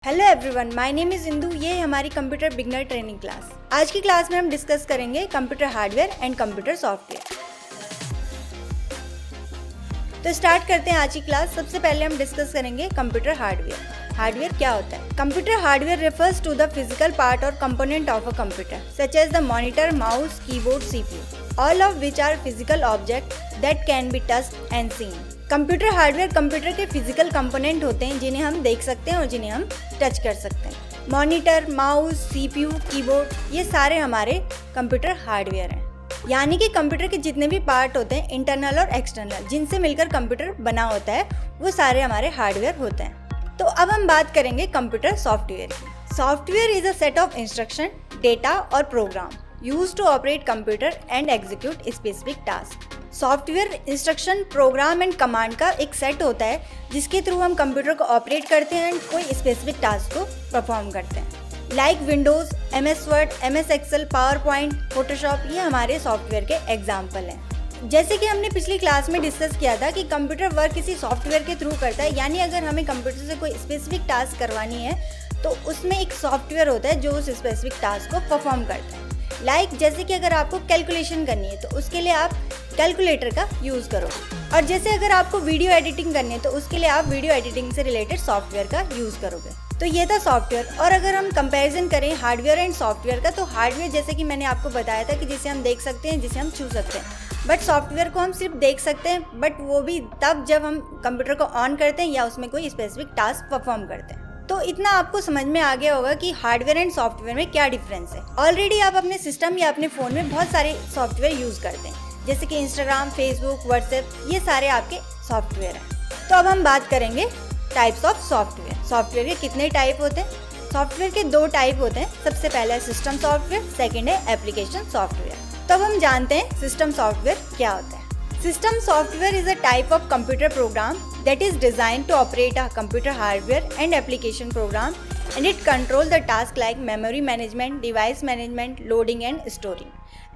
Hello everyone, my name is Indu. ये है हमारी कंप्यूटर बिगनर ट्रेनिंग क्लास। आज की क्लास में हम डिस्कस करेंगे computer hardware and computer software. तो स्टार्ट करते हैं आज की क्लास। सबसे पहले हम डिस्कस करेंगे कंप्यूटर हार्डवेयर। हार्डवेयर क्या होता है? Computer hardware refers to the physical part और component of a computer such as the monitor, mouse, keyboard, CPU, all of which are physical object that can be touched and seen. Computer hardware computer के physical component होते हैं जिन्हें हम देख सकते हैं और जिन्हें हम टच कर सकते हैं। मॉनिटर, माउस, सीपीयू, कीबोर्ड, ये सारे हमारे कंप्यूटर हार्डवेयर हैं। यानी कि कंप्यूटर के जितने भी पार्ट होते हैं, इंटरनल और एक्सटर्नल, जिनसे मिलकर कंप्यूटर बना होता है, वो सारे हमारे हार्डवेयर होते हैं। तो अब हम बात करेंगे कंप्यूटर सॉफ्टवेयर की। Software is a set of instruction, data और program used to operate computer and execute specific task. Software instruction, program and command का एक सेट होता है जिसके थ्रू हम कंप्यूटर को ऑपरेट करते हैं एंड कोई स्पेसिफिक टास्क को परफॉर्म करते हैं। Like Windows, MS Word, MS Excel, PowerPoint, Photoshop, ये हमारे सॉफ्टवेयर के एग्जाम्पल हैं। जैसे कि हमने पिछली क्लास में डिस्कस किया था कि कंप्यूटर वर्क किसी सॉफ्टवेयर के थ्रू करता है, यानी अगर हमें कंप्यूटर से कोई स्पेसिफिक टास्क करवानी है तो उसमें एक सॉफ्टवेयर होता है जो उस स्पेसिफिक टास्क को परफॉर्म करता है। जैसे कि अगर आपको कैलकुलेशन करनी है तो उसके लिए आप कैलकुलेटर का यूज़ करोगे, और जैसे अगर आपको वीडियो एडिटिंग करनी है तो उसके लिए आप वीडियो एडिटिंग से रिलेटेड सॉफ्टवेयर का यूज़ करोगे। तो ये था सॉफ्टवेयर। और अगर हम कंपैरिजन करें हार्डवेयर एंड सॉफ्टवेयर का, तो हार्डवेयर जैसे कि मैंने आपको बताया था कि जिसे हम देख सकते हैं, जिसे हम छू सकते हैं, बट सॉफ्टवेयर को हम सिर्फ देख सकते हैं, बट वो भी तब जब हम कंप्यूटर को ऑन करते हैं या उसमें कोई स्पेसिफिक टास्क परफॉर्म करते हैं। तो इतना आपको समझ में आ गया होगा कि हार्डवेयर एंड सॉफ्टवेयर में क्या डिफरेंस है। ऑलरेडी आप अपने सिस्टम या अपने फ़ोन में बहुत सारे सॉफ्टवेयर यूज़ करते हैं, जैसे कि इंस्टाग्राम, फेसबुक, व्हाट्सएप, ये सारे आपके सॉफ्टवेयर हैं। तो अब हम बात करेंगे टाइप्स ऑफ सॉफ्टवेयर। सॉफ्टवेयर के कितने टाइप होते हैं? सॉफ्टवेयर के 2 टाइप होते हैं। सबसे पहला है सिस्टम सॉफ्टवेयर, सेकेंड है एप्लीकेशन सॉफ्टवेयर। तो अब हम जानते हैं सिस्टम सॉफ्टवेयर क्या होता है। System software is a type of computer program that is designed to operate a computer hardware and application program, and it controls the tasks like memory management, device management, loading and storing.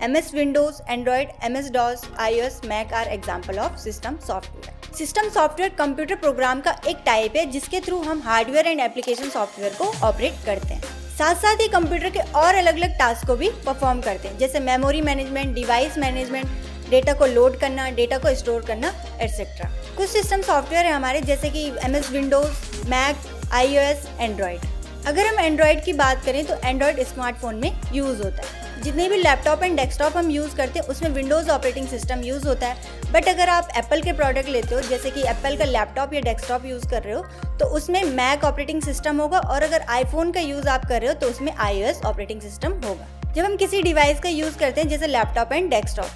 MS Windows, Android, MS-DOS, iOS, Mac are example of system software. System software computer program का एक type है जिसके through हम hardware and application software को operate करते हैं। साथ साथ ही कंप्यूटर के और अलग अलग टास्क को भी परफॉर्म करते हैं, जैसे memory management, device management, data को लोड करना, डेटा को स्टोर करना, एटसेट्रा। कुछ सिस्टम सॉफ्टवेयर है हमारे, जैसे कि MS Windows, Mac, iOS, Android. अगर हम एंड्रॉयड की बात करें तो एंड्रॉयड स्मार्टफोन में यूज़ होता है। जितने भी लैपटॉप एंड डेस्कटॉप हम यूज़ करते हैं उसमें विंडोज़ ऑपरेटिंग सिस्टम यूज़ होता है। बट अगर आप एप्पल के प्रोडक्ट लेते हो, जैसे कि एप्पल का लैपटॉप या डेस्कटॉप यूज़ कर रहे हो, तो उसमें मैक ऑपरेटिंग सिस्टम होगा, और अगर आईफोन का यूज़ आप कर रहे हो तो उसमें iOS ऑपरेटिंग सिस्टम होगा। जब हम किसी डिवाइस का यूज़ करते हैं, जैसे लैपटॉप एंड डेस्कटॉप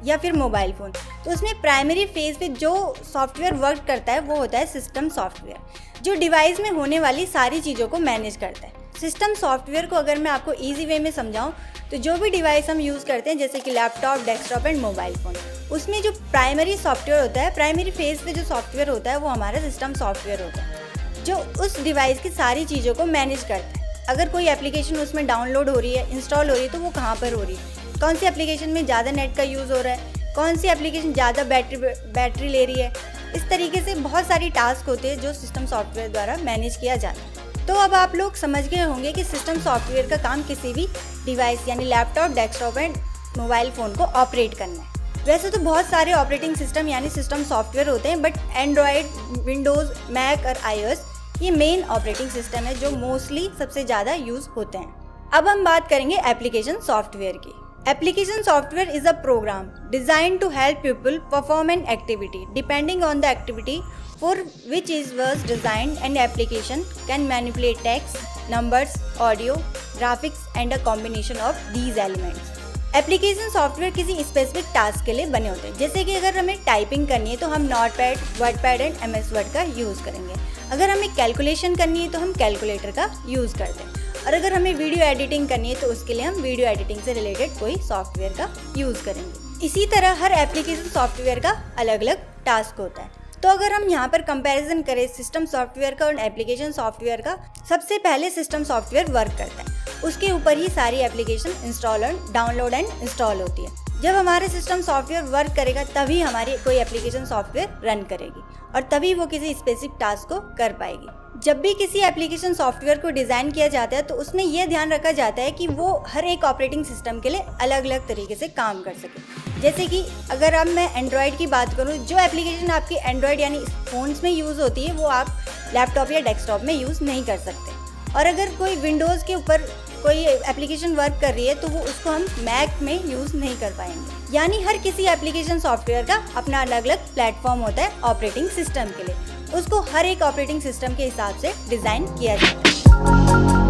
या फिर मोबाइल फ़ोन, तो उसमें प्राइमरी फेज पे जो सॉफ्टवेयर वर्क करता है वो होता है सिस्टम सॉफ्टवेयर, जो डिवाइस में होने वाली सारी चीज़ों को मैनेज करता है। सिस्टम सॉफ्टवेयर को अगर मैं आपको इजी वे में समझाऊं, तो जो भी डिवाइस हम यूज़ करते हैं, जैसे कि laptop, desktop and mobile phone, उसमें जो प्राइमरी सॉफ्टवेयर होता है, प्राइमरी फेज पे जो सॉफ्टवेयर होता है वो हमारा सिस्टम सॉफ्टवेयर होता है, जो उस डिवाइस की सारी चीज़ों को मैनेज करता है। अगर कोई एप्लीकेशन उसमें डाउनलोड हो रही है, इंस्टॉल हो रही है, तो वो कहाँ पर हो रही है, कौन सी एप्लीकेशन में ज़्यादा नेट का यूज़ हो रहा है, कौन सी एप्लीकेशन ज़्यादा बैटरी ले रही है, इस तरीके से बहुत सारी टास्क होते हैं जो सिस्टम सॉफ्टवेयर द्वारा मैनेज किया जाता है। तो अब आप लोग समझ गए होंगे कि सिस्टम सॉफ्टवेयर का काम किसी भी डिवाइस यानी laptop, desktop and mobile phone को ऑपरेट करना है। वैसे तो बहुत सारे ऑपरेटिंग सिस्टम यानी सिस्टम सॉफ्टवेयर होते हैं, बट एंड्रॉयड, विंडोज़, मैक और iOS ये मेन ऑपरेटिंग सिस्टम है जो मोस्टली सबसे ज़्यादा यूज़ होते हैं। अब हम बात करेंगे एप्लीकेशन सॉफ्टवेयर की। Application software is a program designed to help people perform an activity depending on the activity for which it was designed. An application can manipulate text, numbers, audio, graphics and a combination of these elements. Application software किसी specific task के लिए बने होते हैं। जैसे कि अगर हमें टाइपिंग करनी है तो हम notepad, WordPad and MS word का यूज़ करेंगे। अगर हमें कैलकुलेशन करनी है तो हम कैलकुलेटर का यूज़ करते हैं, और अगर हमें वीडियो एडिटिंग करनी है तो उसके लिए हम वीडियो एडिटिंग से रिलेटेड कोई सॉफ्टवेयर का यूज़ करेंगे। इसी तरह हर एप्लीकेशन सॉफ्टवेयर का अलग अलग टास्क होता है। तो अगर हम यहाँ पर कंपैरिजन करें सिस्टम सॉफ्टवेयर का और एप्लीकेशन सॉफ्टवेयर का, सबसे पहले सिस्टम सॉफ्टवेयर वर्क करता है, उसके ऊपर ही सारी application install and download and install होती है। जब हमारे सिस्टम सॉफ्टवेयर वर्क करेगा तभी हमारी कोई एप्लीकेशन सॉफ्टवेयर रन करेगी, और तभी वो किसी स्पेसिफिक टास्क को कर पाएगी। जब भी किसी एप्लीकेशन सॉफ्टवेयर को डिज़ाइन किया जाता है तो उसमें यह ध्यान रखा जाता है कि वो हर एक ऑपरेटिंग सिस्टम के लिए अलग अलग तरीके से काम कर सके। जैसे कि अगर अब मैं एंड्रॉयड की बात करूँ, जो एप्लीकेशन आपकी एंड्रॉयड यानी फ़ोन्स में यूज़ होती है वो आप लैपटॉप या डेस्कटॉप में यूज़ नहीं कर सकते। और अगर कोई विंडोज़ के ऊपर कोई एप्लीकेशन वर्क कर रही है तो वो उसको हम मैक में यूज़ नहीं कर पाएंगे। यानी हर किसी एप्लीकेशन सॉफ्टवेयर का अपना अलग अलग प्लेटफॉर्म होता है ऑपरेटिंग सिस्टम के लिए, उसको हर एक ऑपरेटिंग सिस्टम के हिसाब से डिज़ाइन किया जाता है।